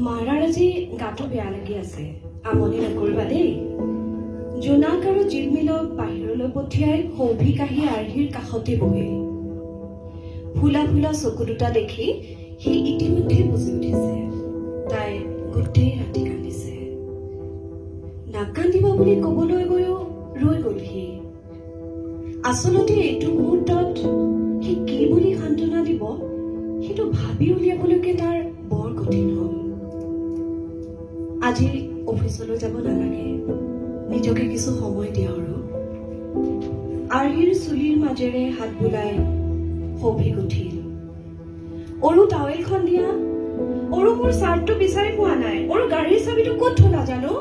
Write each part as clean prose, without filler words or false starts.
মাৰাৰ আজি গাটো বেয়া লাগি আছে। আমনি নকৰিবা দেই। জোনাক আৰু জিলমিলক বাহিৰলৈ পঠিয়াই সৌভিক আহি আৰ্হিৰ কাষতে বহে। ফুলা ফুলা চকু দুটা দেখি সি ইতিমধ্যে বুজি উঠিছে তাই গোটেই ৰাতি কান্দিছে। নাকান্দিবা বুলি কবলৈ গৈও ৰৈ গল সি। আচলতে এইটো মুহূৰ্তত সি কি বুলি সান্তনা দিব সেইটো ভাবি উলিয়াবলৈকে তাৰ বৰ কঠিন হল। আজি অফিচলৈ যাব নালাগে, নিজকে কিছু সময় দিয়া। আৰু আৰ্হিৰ চুলিৰ মাজেৰে হাত বুলাই সৌভিক উঠিল। অৰু টাৱেলখন দিয়া। অৰু মোৰ চাৰ্টটো বিচাৰি পোৱা নাই। অৰু গাড়ীৰ চাবিটো ক'ত থলা জানো?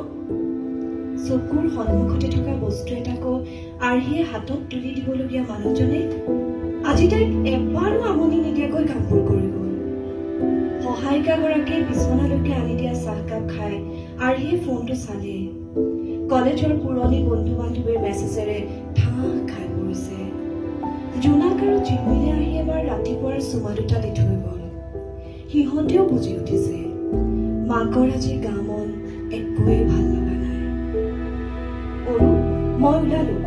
চকুৰ সন্মুখতে থকা বস্তু এটাকো আৰ্হিয়ে হাতত তুলি দিবলগীয়া মানুহজনে আজি তাইক এবাৰো আমনি নিদিয়াকৈ কামবোৰ কৰি গল। সহায়িকাগৰাকীয়ে বিচনালৈকে আনি দিয়া চাহকাপ খাই আৰ্হিয়ে ফোনটো চালে। কলেজৰ পুৰণি বন্ধু বান্ধৱীৰ মেছেজেৰে ঠাঁ খাই পৰিছে। জোনাক আৰু জিলমিলে আহি এবাৰ ৰাতিপুৱাৰ চুমা দুটা দি থৈ গল। সিহঁতেও বুজি উঠিছে মাকৰ আজি গা মন একোৱেই ভাল লগা নাই। অৰু, মই ওলালো,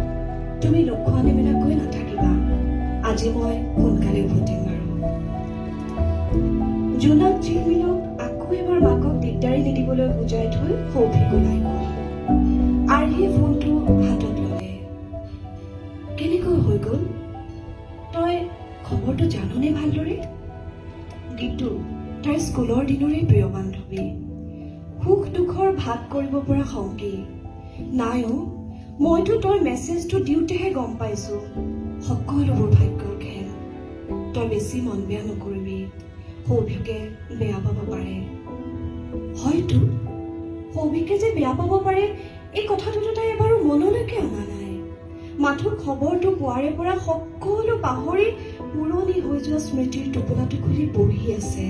তুমি নোখোৱা নেমেলাকৈ নাথাকিবা। আজি মই সোনকালে উভতিম বাৰু। জোনাক জিলমিলক আকৌ এবাৰ মাকক দিগদাৰি নিদিবলৈ বুজাই থৈ সৌভিক ওলাই গল। আৰ্হিয়ে ফোনটো হাতত ললে। কেনেকৈ হৈ গল? তই খবৰটো জাননে ভালদৰে? গীতু তাইৰ স্কুলৰ দিনৰে প্ৰিয় বান্ধৱী, সুখ দুখৰ ভাগ কৰিব পৰা সংগী। নাইও, মইতো তই মেছেজটো দিওঁতেহে গম পাইছো সকলোবোৰ ভাগ্যৰ খেল। তই বেছি মন বেয়া নকৰিবি, সৌভিকে বেয়া পাব পাৰে। হয়তো সৌভিকে যে বেয়া পাব পাৰে এই কথাটোতো তাই এবাৰো মনলৈকে অনা নাই। মাথো খবৰটো পোৱাৰে পৰা সকলো পাহৰি পুৰণি হৈ যোৱা স্মৃতিৰ টোপোলাটো খুলি বহি আছে।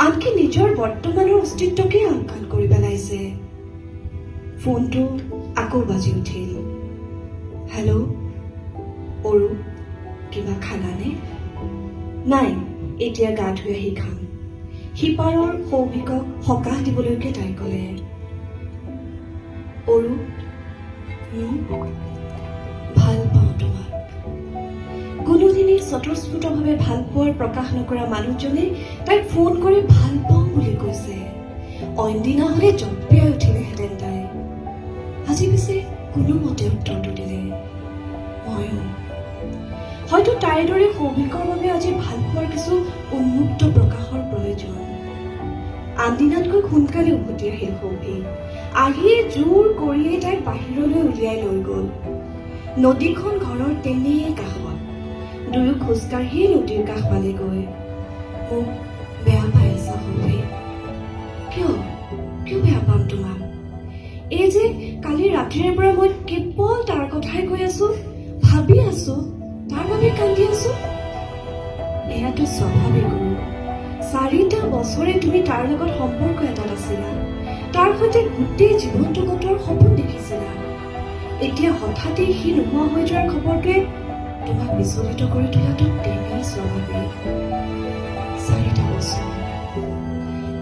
আনকি নিজৰ বৰ্তমানৰ অস্তিত্বকে আওকাণ কৰি পেলাইছে। ফোনটো আকৌ বাজি উঠিল। হেল্ল', অৰু, কিবা খালানে? নাই, এতিয়া গা ধুই আহি খাম। সিপাৰৰ সৌভিকক সকাহ দিবলৈকে তাই কলে। অৰু, ভাল পাওঁ তোমাক। কোনোদিনেই স্বতঃস্ফূৰ্তভাৱে ভাল পোৱাৰ প্ৰকাশ নকৰা মানুহজনে তাইক ফোন কৰি ভাল পাওঁ বুলি কৈছে। অইনদিনা হলে জঁপিয়াই উঠিলেহেঁতেন তাই। আজি পিছে কোনোমতে উত্তৰটো দিলে। ময়ো। হয়তো তাইৰ দৰে সৌভিকৰ বাবে আজি ভাল পোৱাৰ কিছু উন্মুক্ত প্ৰকাশৰ প্ৰয়োজন। আনদিনাতকৈ সোনকালে উভতি আহিল সৌভিক। আহিয়ে জোৰ কৰিয়ে তাইক বাহিৰলৈ উলিয়াই লৈ গল। নদীখন ঘৰৰ তেনেই কাষত। দুয়ো খোজকাঢ়িয়ে নদীৰ কাষ পালেগৈ। মোক বেয়া পাই আছা সৌভিক? কিয় কিয় বেয়া পাম তোমাক? এই যে কালি ৰাতিৰে পৰা মই কেৱল তাৰ কথাই কৈ আছো, ভাবি আছো, তাৰ বাবে কান্দি আছো। এয়াতো স্বাভাৱিক। 4টা বছৰে তুমি তাৰ লগত সম্পৰ্ক এটাত আছিলা, তাৰ সৈতে গোটেই জীৱনটো কটোৱাৰ সপোন দেখিছিলা। এতিয়া হঠাতে সি নোহোৱা হৈ যোৱাৰ খবৰটোৱে তোমাক বিচলিত কৰি তোলাটো তেনেই স্বাভাৱিক। 4টা বছৰ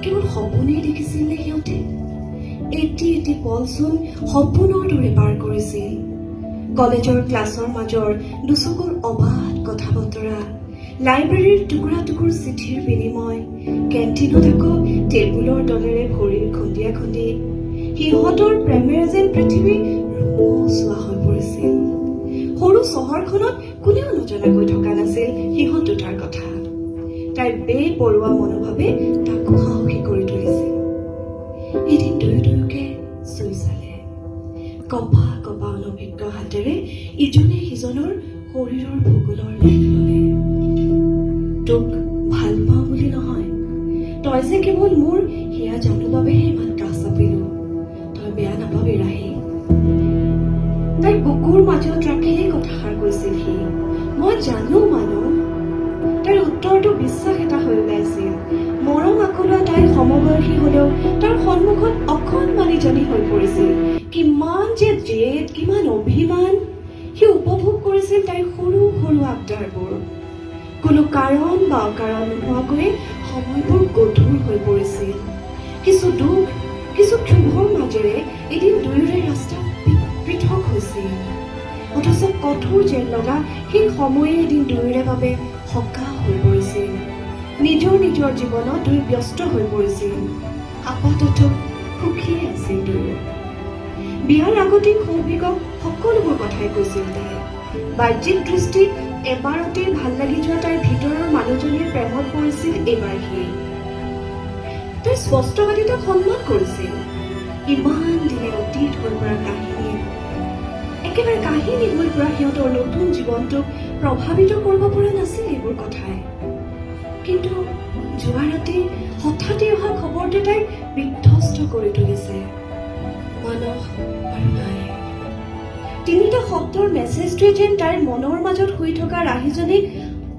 কেৱল সপোনেই দেখিছিল নে সিহঁতে? এটি এটি পলচোন সপোনৰ দৰে পাৰ কৰিছিল। কলেজৰ ক্লাছৰ মাজৰ দুচকুৰ অবাধ কথা বতৰা, লাইব্ৰেৰীৰ টুকুৰা টুকুৰ চিঠিৰ বিনিময়, কেণ্টিনত আকৌ টেবুলৰ দলেৰে ভৰিৰ খুন্দিয়া খুন্দি সিহঁতৰ প্ৰেমেৰে যেন পৃথিৱী ৰোমোচোৱা হৈ পৰিছিল। সৰু চহৰখনত কোনেও নজনাকৈ থকা নাছিল সিহঁত দুটাৰ কথা। তাইৰ বেপৰোৱা মনোভাৱে তাকো সাহসী কৰি তুলিছিল। এদিন দুয়োকে চুই চালে। কপা কপা অনভিজ্ঞ হাতেৰে ইজনে সিজনৰ শৰীৰৰ ভূগোলৰ লেখ ললে। তোক ভাল পাওঁ বুলি নহয়, তই যে কেৱল মোৰ সেয়া জানো বাবেহে ইমান কাষ চাপিলো। তই বেয়া নাপাবি ৰাহি। তাইক বুকুৰ মাজত ৰাখিয়েই কথাষাৰ কৈছিল সি। মই জানো মানো। তাইৰ উত্তৰটো বিশ্বাস এটা হৈ ওলাইছিল। মৰম আকলোৱা তাইৰ সমবয়সী হলেও তাৰ সন্মুখত অকণমানিজনী হৈ পৰিছিল। কিমান যে জেদ, কিমান অভিমান। সি উপভোগ কৰিছিল তাইৰ সৰু সৰু আবদাৰবোৰ। কোনো কাৰণ বা অকাৰণ নোহোৱাকৈ সময়বোৰ গধুৰ হৈ পৰিছিল। কিছু দুখ, কিছু ক্ষোভৰ মাজেৰে এদিন দুয়োৰে ৰাস্তা পৃথক হৈছিল। অথচ কঠোৰ জেল লগা সেই সময়ে এদিন দুয়োৰে বাবে সকাহ হৈ পৰিছিল। নিজৰ নিজৰ জীৱনত দুই ব্যস্ত হৈ পৰিছিল। আপাতত সুখীয়ে আছিল দুয়ো। বিয়াৰ আগতে সৌভিকক সকলোবোৰ কথাই কৈছিল তাই। বাহ্যিক দৃষ্টিত এবাৰতেই ভাল লাগি যোৱা তাইৰ ভিতৰৰ মানুহজনীয়ে প্ৰেমত পৰিছিল এইবাৰ সি। তাই স্পষ্টবাদী তাক সন্মান কৰিছিল। ইমান দিনে অতীত হৈ পৰা কাহিনী, একেবাৰে কাহিনী হৈ পৰা সিহঁতৰ নতুন জীৱনটোক প্ৰভাৱিত কৰিব পৰা নাছিল এইবোৰ কথাই। কিন্তু যোৱা ৰাতি হঠাতে অহা খবৰটোৱে তাইক বিধ্বস্ত কৰি তুলিছে। মানস আৰু নাই। তিনিটা শব্দৰ মেছেজটোৱে যেন তাইৰ মনৰ মাজত শুই থকা ৰাহীজনীক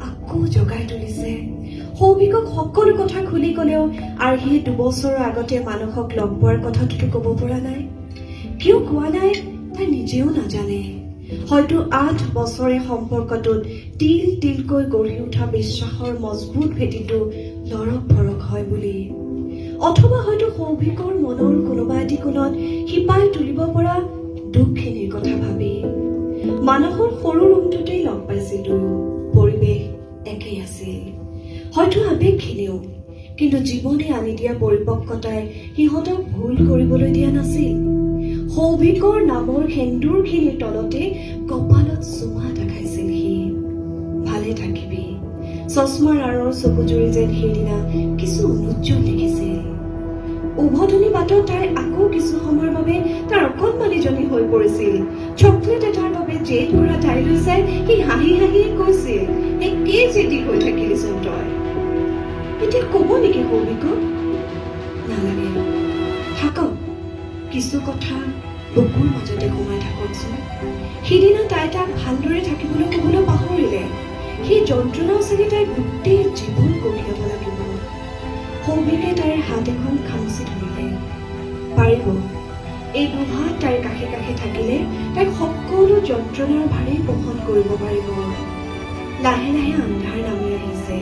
আকৌ জগাই তুলিছে। সৌভিকক সকলো কথা খুলি ক'লেও আৰ্হিয়ে 2 বছৰৰ আগতে মানসক লগ পোৱাৰ কথাটোতো ক'ব পৰা নাই। কিয় কোৱা নাই তাই নিজেও নাজানে। হয়তো 8 বছৰে সম্পৰ্কটোত তিল তিলকৈ গঢ়ি উঠা বিশ্বাসৰ মজবুত ভেটিটো লৰক ভৰক হয় বুলি। অথবা হয়তো সৌভিকৰ মনৰ কোনোবা এটি কোণত শিপাই তুলিব পৰা দুখখিনিৰ কথা ভাবি। মানসৰ সৰু ৰুমটোতেই লগ পাইছিলো। পৰিৱেশ একেই আছিল। হয়তো আৱেগখিনিও। কিন্তু জীৱনে আনি দিয়া পৰিপক্কতাই সিহঁতক ভুল কৰিবলৈ দিয়া নাছিল। সৌভিকৰ নামৰ সেন্দুৰখিনিৰ তলতে কপালত চুমা দেখাইছিল সি। ভালে থাকিবি। চশমাৰ আঁৰৰ চকুজুৰি যেন সেইদিনা কিছু অনুজ্জ্বল দেখিছিল। উভতনি বাটত তাই আকৌ কিছু সময়ৰ বাবে তাৰ অকণমানিজনী হৈ পৰিছিল। চকলেট এটাৰ বাবে জেদ কৰা তাইলৈ চাই সি হাঁহি হাঁহিয়ে কৈছিল, একেই জেদি হৈ থাকিলিচোন তই। এতিয়া ক'ব নেকি সৌভিকক? নালাগে, থাকক। কিছু কথা বুকুৰ মাজতে সোমাই থাককচোন। সিদিনা তাই তাক ভালদৰে থাকিবলৈ ক'বলৈ পাহৰিলে। সেই যন্ত্ৰণাও চাগে তাই গোটেই জীৱন কঢ়িয়াব লাগিব। সৌভিকে তাইৰ হাত এখন খামুচি ধৰিলে। পাৰিব। এই দুহাত তাইৰ কাষে কাষে থাকিলে তাইক সকলো যন্ত্ৰণাৰ ভাৰেই বহন কৰিব পাৰিব। লাহে লাহে আন্ধাৰ নামি আহিছে।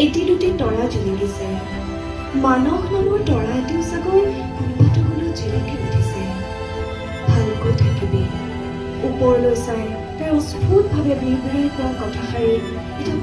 এটি দুটি তৰা জিলিকিছে। মানস নামৰ তৰা এটিও চাগৈ কোনোবাটো কোনোবাত জিলিকি উঠিছে। ভালকৈ থাকিবি। ওপৰলৈ চাই তাই অস্ফুটভাৱে বিৰবিৰাই কোৱা কথাষাৰি এটা